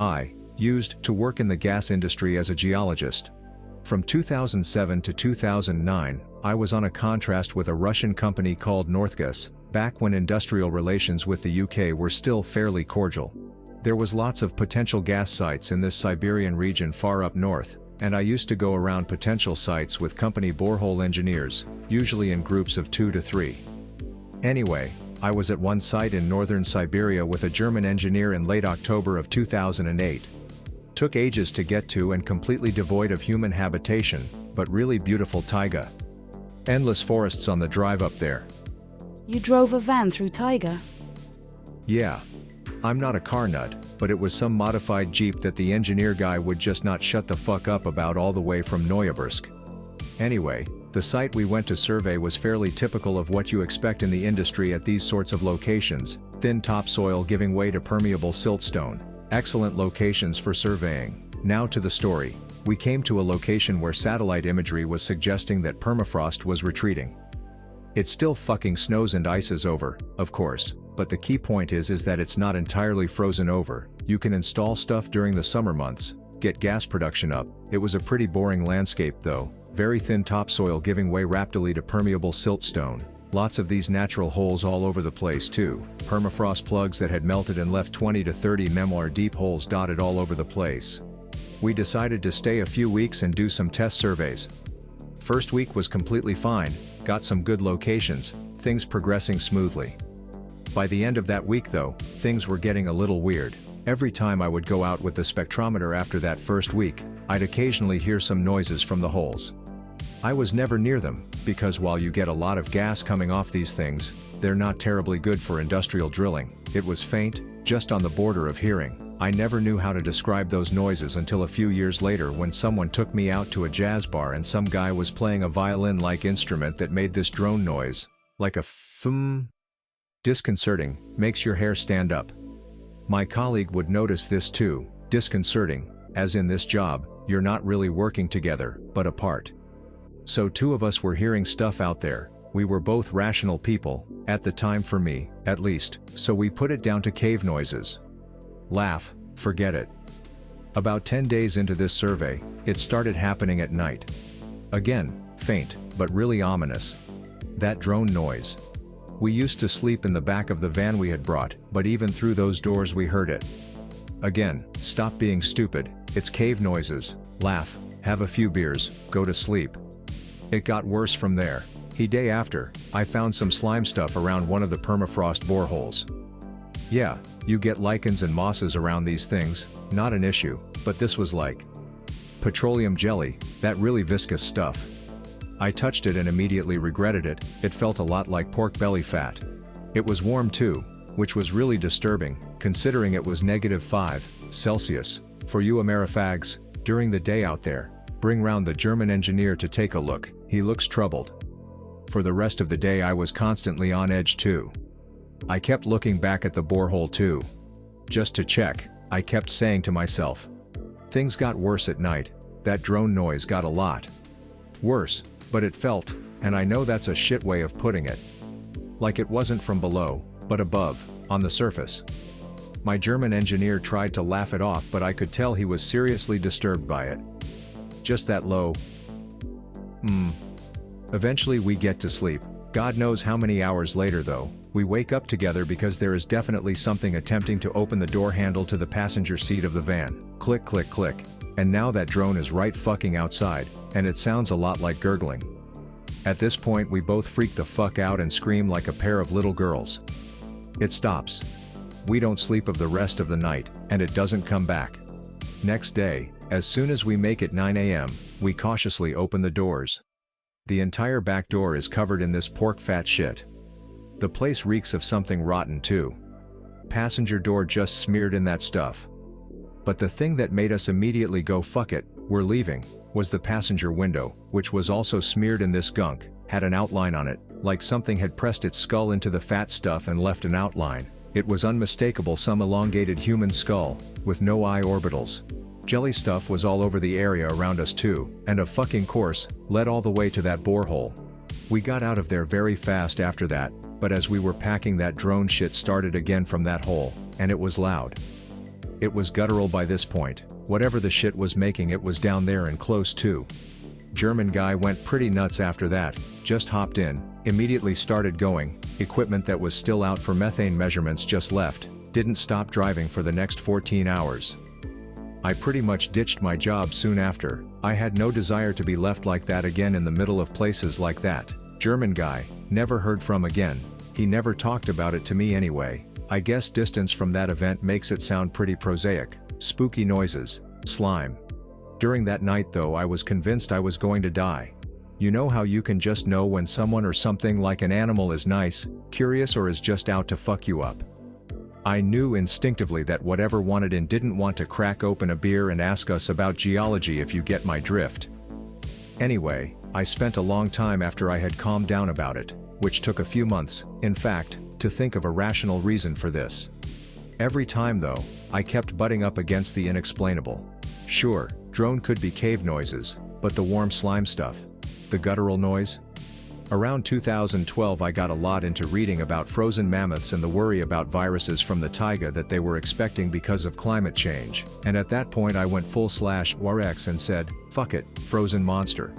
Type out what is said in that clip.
I used to work in the gas industry as a geologist. From 2007 to 2009, I was on a contract with a Russian company called Northgas, back when industrial relations with the UK were still fairly cordial. There was lots of potential gas sites in this Siberian region far up north, and I used to go around potential sites with company borehole engineers, usually in groups of 2 to 3. Anyway, I was at one site in northern Siberia with a German engineer in late October of 2008. Took ages to get to and completely devoid of human habitation, but really beautiful taiga. Endless forests on the drive up there. You drove a van through taiga? Yeah. I'm not a car nut, but it was some modified Jeep that the engineer guy would just not shut the fuck up about all the way from Novosibirsk. Anyway, the site we went to survey was fairly typical of what you expect in the industry at these sorts of locations: thin topsoil giving way to permeable siltstone. Excellent locations for surveying. Now to the story. We came to a location where satellite imagery was suggesting that permafrost was retreating. It still fucking snows and ices over, of course, but the key point is that it's not entirely frozen over. You can install stuff during the summer months, get gas production up. It was a pretty boring landscape though, very thin topsoil giving way rapidly to permeable siltstone. Lots of these natural holes all over the place too, permafrost plugs that had melted and left 20 to 30 memoir deep holes dotted all over the place. We decided to stay a few weeks and do some test surveys. First week was completely fine, got some good locations, things progressing smoothly. By the end of that week though, things were getting a little weird. Every time I would go out with the spectrometer after that first week, I'd occasionally hear some noises from the holes. I was never near them, because while you get a lot of gas coming off these things, they're not terribly good for industrial drilling. It was faint, just on the border of hearing. I never knew how to describe those noises until a few years later when someone took me out to a jazz bar and some guy was playing a violin-like instrument that made this drone noise, like a thum. Disconcerting, makes your hair stand up. My colleague would notice this too. Disconcerting, as in this job, you're not really working together, but apart. So two of us were hearing stuff out there. We were both rational people, at the time for me, at least, so we put it down to cave noises. Laugh, forget it. About 10 days into this survey, it started happening at night. Again, faint, but really ominous. That drone noise. We used to sleep in the back of the van we had brought, but even through those doors we heard it. Again, stop being stupid, it's cave noises. Laugh, have a few beers, go to sleep. It got worse from there. Day after, I found some slime stuff around one of the permafrost boreholes. Yeah, you get lichens and mosses around these things, not an issue, but this was like petroleum jelly, that really viscous stuff. I touched it and immediately regretted it. It felt a lot like pork belly fat. It was warm too, which was really disturbing, considering it was -5°C. For you Amerifags, during the day out there, bring round the German engineer to take a look, he looks troubled. For the rest of the day I was constantly on edge too. I kept looking back at the borehole too. Just to check, I kept saying to myself. Things got worse at night, that drone noise got a lot worse, but it felt, and I know that's a shit way of putting it, like it wasn't from below, but above, on the surface. My German engineer tried to laugh it off, but I could tell he was seriously disturbed by it. Just that low. Eventually we get to sleep. God knows how many hours later though, we wake up together because there is definitely something attempting to open the door handle to the passenger seat of the van. Click click click. And now that drone is right fucking outside, and it sounds a lot like gurgling. At this point we both freak the fuck out and scream like a pair of little girls. It stops. We don't sleep of the rest of the night, and it doesn't come back. Next day, as soon as we make it 9 AM, we cautiously open the doors. The entire back door is covered in this pork fat shit. The place reeks of something rotten too. Passenger door just smeared in that stuff. But the thing that made us immediately go fuck it, we're leaving, was the passenger window, which was also smeared in this gunk, had an outline on it, like something had pressed its skull into the fat stuff and left an outline. It was unmistakable, some elongated human skull, with no eye orbitals. Jelly stuff was all over the area around us too, and of fucking course, led all the way to that borehole. We got out of there very fast after that, but as we were packing that drone shit started again from that hole, and it was loud. It was guttural by this point, whatever the shit was making it was down there and close too. German guy went pretty nuts after that, just hopped in, immediately started going, equipment that was still out for methane measurements just left, didn't stop driving for the next 14 hours. I pretty much ditched my job soon after. I had no desire to be left like that again in the middle of places like that. German guy, never heard from again. He never talked about it to me anyway. I guess distance from that event makes it sound pretty prosaic. Spooky noises, slime. During that night though I was convinced I was going to die. You know how you can just know when someone or something like an animal is nice, curious or is just out to fuck you up. I knew instinctively that whatever wanted in didn't want to crack open a beer and ask us about geology, if you get my drift. Anyway, I spent a long time after I had calmed down about it, which took a few months, in fact, to think of a rational reason for this. Every time though, I kept butting up against the inexplainable. Sure, drone could be cave noises, but the warm slime stuff? The guttural noise? Around 2012 I got a lot into reading about frozen mammoths and the worry about viruses from the taiga that they were expecting because of climate change, and at that point I went full/Warex and said, fuck it, frozen monster.